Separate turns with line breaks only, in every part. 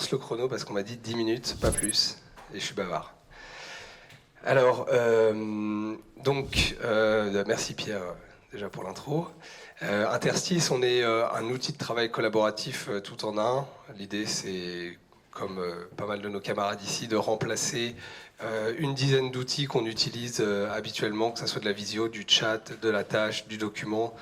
lance le chrono parce qu'on m'a dit 10 minutes, pas plus, et je suis bavard. Alors, merci Pierre déjà pour l'intro. Interstice, on est un outil de travail collaboratif tout en un. L'idée, c'est, comme pas mal de nos camarades ici, de remplacer une dizaine d'outils qu'on utilise habituellement, que ce soit de la visio, du chat, de la tâche, du document,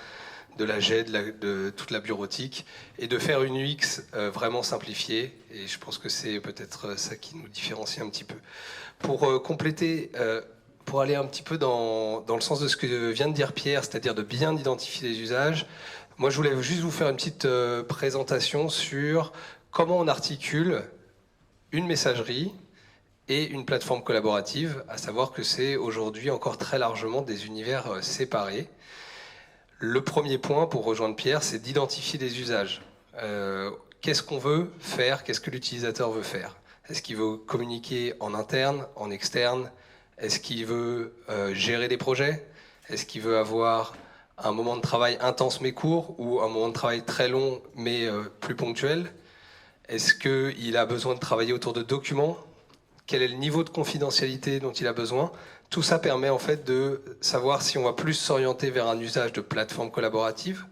de la GED, de toute la bureautique, et de faire une UX vraiment simplifiée. Et je pense que c'est peut-être ça qui nous différencie un petit peu. Pour compléter, pour aller un petit peu dans le sens de ce que vient de dire Pierre, c'est-à-dire de bien identifier les usages, moi je voulais juste vous faire une petite présentation sur comment on articule une messagerie et une plateforme collaborative, à savoir que c'est aujourd'hui encore très largement des univers séparés. Le premier point, pour rejoindre Pierre, c'est d'identifier des usages. Qu'est-ce qu'on veut faire? Qu'est-ce que l'utilisateur veut faire? Est-ce qu'il veut communiquer en interne, en externe? Est-ce qu'il veut gérer des projets? Est-ce qu'il veut avoir un moment de travail intense mais court ou un moment de travail très long mais plus ponctuel? Est-ce qu'il a besoin de travailler autour de documents? Quel est le niveau de confidentialité dont il a besoin? Tout ça permet en fait de savoir si on va plus s'orienter vers un usage de plateforme collaborative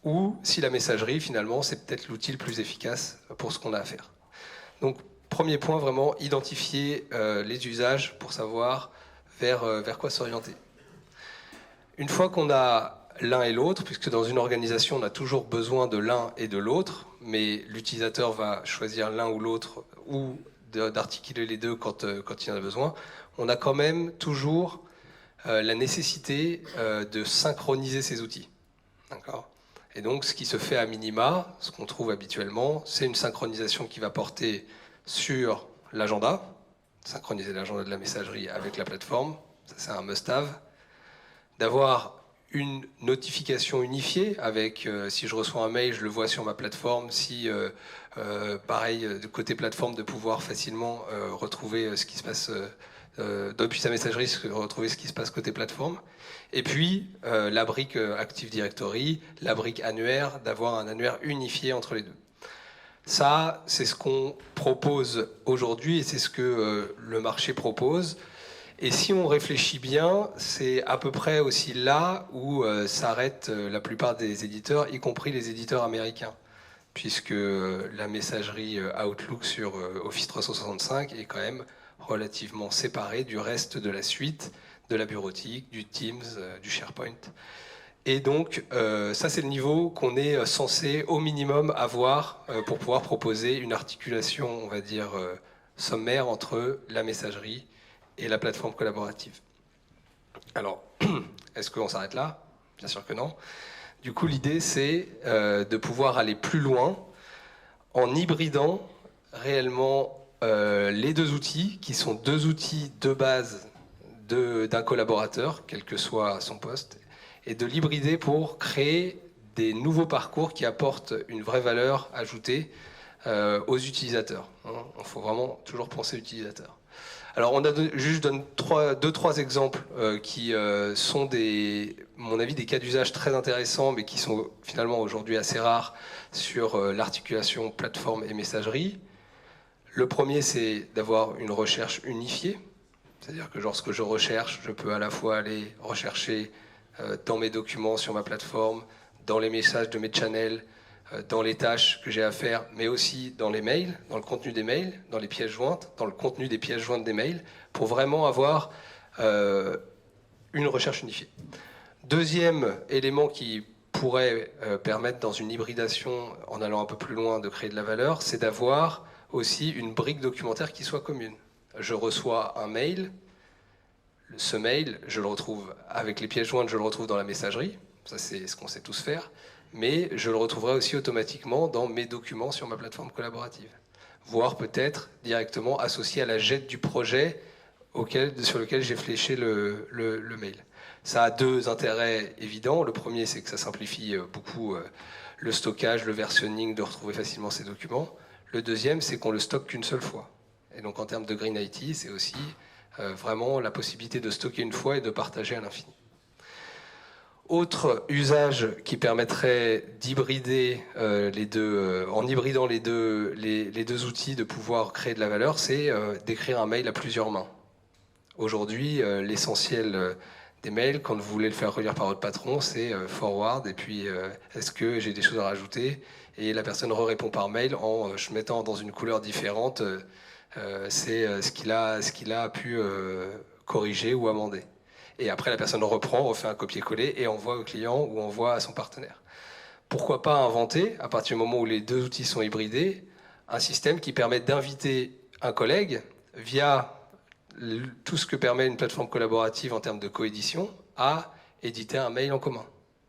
ou si la messagerie, finalement, c'est peut-être l'outil le plus efficace pour ce qu'on a à faire. Donc, premier point, vraiment, identifier les usages pour savoir vers quoi s'orienter. Une fois qu'on a l'un et l'autre, puisque dans une organisation, on a toujours besoin de l'un et de l'autre, mais l'utilisateur va choisir l'un ou l'autre ou d'articuler les deux quand il en a besoin, on a quand même toujours la nécessité de synchroniser ces outils. D'accord ? Et donc, ce qui se fait à minima, ce qu'on trouve habituellement, c'est une synchronisation qui va porter sur l'agenda, synchroniser l'agenda de la messagerie avec la plateforme, ça c'est un must-have, d'avoir une notification unifiée avec, si je reçois un mail, je le vois sur ma plateforme, si, pareil, de côté plateforme, de pouvoir facilement retrouver ce qui se passe depuis sa messagerie, retrouver ce qui se passe côté plateforme. Et puis, la brique Active Directory, la brique annuaire, d'avoir un annuaire unifié entre les deux. Ça, c'est ce qu'on propose aujourd'hui et c'est ce que le marché propose. Et si on réfléchit bien, c'est à peu près aussi là où s'arrêtent la plupart des éditeurs, y compris les éditeurs américains, puisque la messagerie Outlook sur Office 365 est quand même relativement séparée du reste de la suite, de la bureautique, du Teams, du SharePoint. Et donc, ça c'est le niveau qu'on est censé au minimum avoir pour pouvoir proposer une articulation, on va dire, sommaire entre la messagerie et la plateforme collaborative. Alors, est-ce qu'on s'arrête là? Bien sûr que non. Du coup, l'idée, c'est de pouvoir aller plus loin en hybridant réellement les deux outils, qui sont deux outils de base d'un collaborateur, quel que soit son poste, et de l'hybrider pour créer des nouveaux parcours qui apportent une vraie valeur ajoutée aux utilisateurs. Il faut vraiment toujours penser l'utilisateur. Alors, je donne deux, trois exemples qui sont, à mon avis, des cas d'usage très intéressants, mais qui sont finalement aujourd'hui assez rares sur l'articulation plateforme et messagerie. Le premier, c'est d'avoir une recherche unifiée. C'est-à-dire que lorsque je recherche, je peux à la fois aller rechercher dans mes documents sur ma plateforme, dans les messages de mes channels, dans les tâches que j'ai à faire, mais aussi dans les mails, dans le contenu des mails, dans les pièces jointes, dans le contenu des pièces jointes des mails, pour vraiment avoir une recherche unifiée. Deuxième élément qui pourrait permettre dans une hybridation, en allant un peu plus loin, de créer de la valeur, c'est d'avoir aussi une brique documentaire qui soit commune. Je reçois un mail, ce mail, je le retrouve avec les pièces jointes, je le retrouve dans la messagerie, ça c'est ce qu'on sait tous faire, mais je le retrouverai aussi automatiquement dans mes documents sur ma plateforme collaborative, voire peut-être directement associé à la GED du projet sur lequel j'ai fléché le mail. Ça a deux intérêts évidents. Le premier, c'est que ça simplifie beaucoup le stockage, le versionning, de retrouver facilement ces documents. Le deuxième, c'est qu'on le stocke qu'une seule fois. Et donc en termes de Green IT, c'est aussi vraiment la possibilité de stocker une fois et de partager à l'infini. Autre usage qui permettrait d'hybrider les deux, en hybridant les deux outils, de pouvoir créer de la valeur, c'est d'écrire un mail à plusieurs mains. Aujourd'hui, l'essentiel des mails, quand vous voulez le faire relire par votre patron, c'est forward, et puis est-ce que j'ai des choses à rajouter? Et la personne répond par mail en mettant dans une couleur différente c'est ce qu'il a pu corriger ou amender. Et après, la personne reprend, refait un copier-coller et envoie au client ou envoie à son partenaire. Pourquoi pas inventer, à partir du moment où les deux outils sont hybridés, un système qui permet d'inviter un collègue via tout ce que permet une plateforme collaborative en termes de coédition à éditer un mail en commun.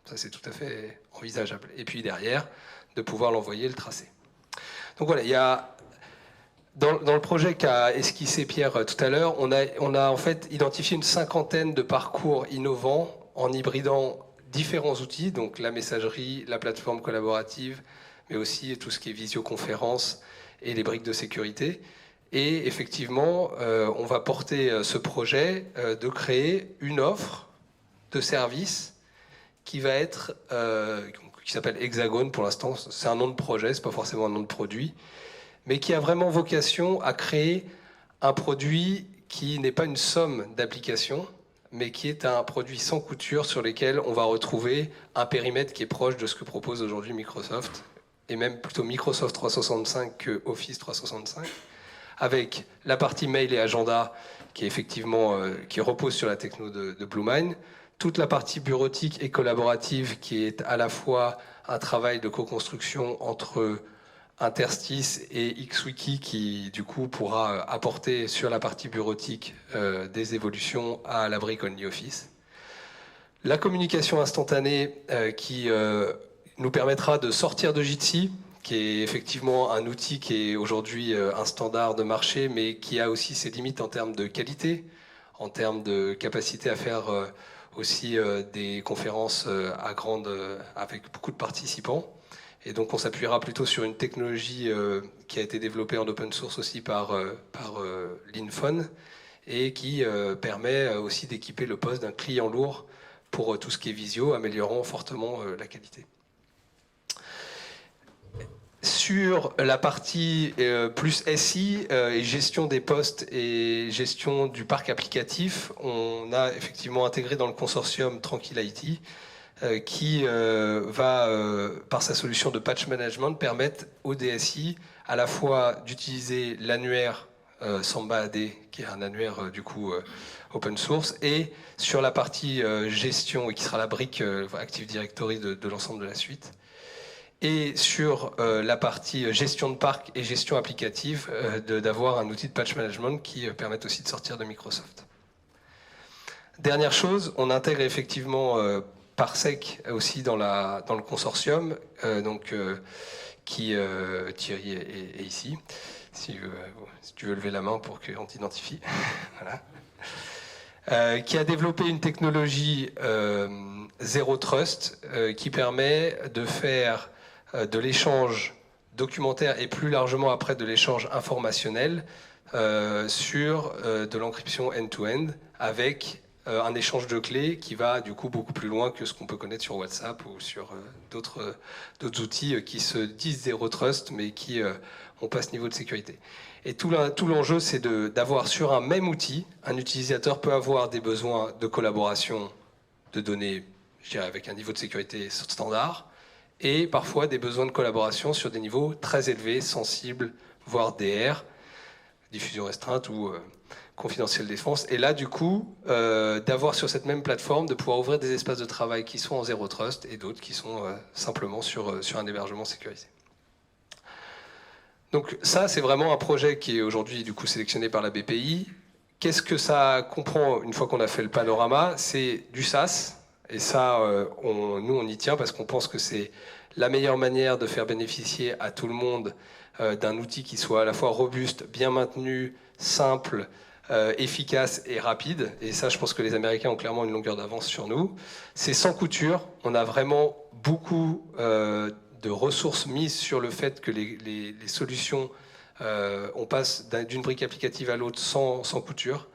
Ça, c'est tout à fait envisageable. Et puis derrière, de pouvoir l'envoyer, le tracer. Donc voilà, il y a... Dans le projet qu'a esquissé Pierre tout à l'heure, on a en fait identifié une 50aine de parcours innovants en hybridant différents outils, donc la messagerie, la plateforme collaborative, mais aussi tout ce qui est visioconférence et les briques de sécurité. Et effectivement, on va porter ce projet de créer une offre de service qui va être, qui s'appelle Hexagone pour l'instant. C'est un nom de projet, c'est pas forcément un nom de produit, mais qui a vraiment vocation à créer un produit qui n'est pas une somme d'applications, mais qui est un produit sans couture sur lequel on va retrouver un périmètre qui est proche de ce que propose aujourd'hui Microsoft, et même plutôt Microsoft 365 que Office 365, avec la partie mail et agenda qui est effectivement qui repose sur la techno de Bluemine, toute la partie bureautique et collaborative qui est à la fois un travail de co-construction entre Interstice et XWiki qui du coup pourra apporter sur la partie bureautique des évolutions à la brique OnlyOffice. La communication instantanée qui nous permettra de sortir de Jitsi, qui est effectivement un outil qui est aujourd'hui un standard de marché, mais qui a aussi ses limites en termes de qualité, en termes de capacité à faire aussi des conférences avec beaucoup de participants. Et donc on s'appuiera plutôt sur une technologie qui a été développée en open source aussi par Linphone et qui permet aussi d'équiper le poste d'un client lourd pour tout ce qui est visio, améliorant fortement la qualité. Sur la partie plus SI et gestion des postes et gestion du parc applicatif, on a effectivement intégré dans le consortium Tranquil IT qui va, par sa solution de patch management, permettre au DSI à la fois d'utiliser l'annuaire Samba AD, qui est un annuaire du coup open source, et sur la partie gestion, et qui sera la brique Active Directory de l'ensemble de la suite, et sur la partie gestion de parc et gestion applicative, d'avoir un outil de patch management qui permette aussi de sortir de Microsoft. Dernière chose, on intègre effectivement Parsec aussi dans le consortium, qui Thierry est ici, si tu veux lever la main pour qu'on t'identifie. Voilà. Qui a développé une technologie Zero Trust qui permet de faire de l'échange documentaire et plus largement après de l'échange informationnel sur de l'encryption end-to-end avec un échange de clés qui va du coup beaucoup plus loin que ce qu'on peut connaître sur WhatsApp ou sur d'autres outils qui se disent Zero Trust mais qui n'ont pas ce niveau de sécurité. Et tout l'enjeu, c'est d'avoir sur un même outil, un utilisateur peut avoir des besoins de collaboration de données, je dirais, avec un niveau de sécurité standard, et parfois des besoins de collaboration sur des niveaux très élevés, sensibles, voire DR, diffusion restreinte ou confidentielle défense. Et là, du coup, d'avoir sur cette même plateforme, de pouvoir ouvrir des espaces de travail qui sont en Zero Trust et d'autres qui sont simplement sur un hébergement sécurisé. Donc ça, c'est vraiment un projet qui est aujourd'hui du coup sélectionné par la BPI. Qu'est-ce que ça comprend une fois qu'on a fait le panorama? C'est du SaaS. Et ça, nous, on y tient parce qu'on pense que c'est la meilleure manière de faire bénéficier à tout le monde d'un outil qui soit à la fois robuste, bien maintenu, simple, efficace et rapide. Et ça, je pense que les Américains ont clairement une longueur d'avance sur nous. C'est sans couture. On a vraiment beaucoup de ressources mises sur le fait que les solutions, on passe d'une brique applicative à l'autre sans couture.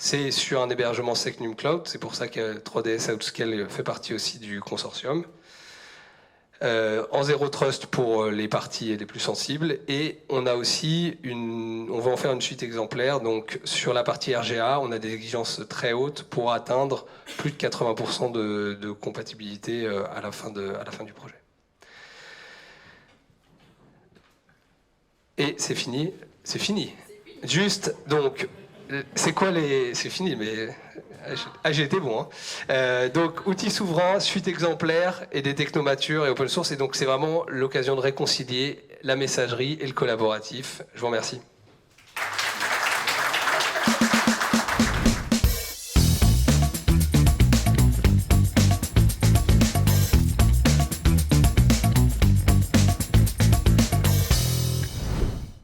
C'est sur un hébergement Secnum Cloud, c'est pour ça que 3DS Outscale fait partie aussi du consortium. En zéro trust pour les parties les plus sensibles, et on a aussi on va en faire une suite exemplaire. Donc sur la partie RGA, on a des exigences très hautes pour atteindre plus de 80% de compatibilité à la fin du projet. Et c'est fini. C'est fini. Juste, donc, c'est quoi les... C'est fini, mais... Ah, j'ai été bon. Hein. Donc, outils souverains, suite exemplaire et des technomatures et open source. Et donc, c'est vraiment l'occasion de réconcilier la messagerie et le collaboratif. Je vous remercie.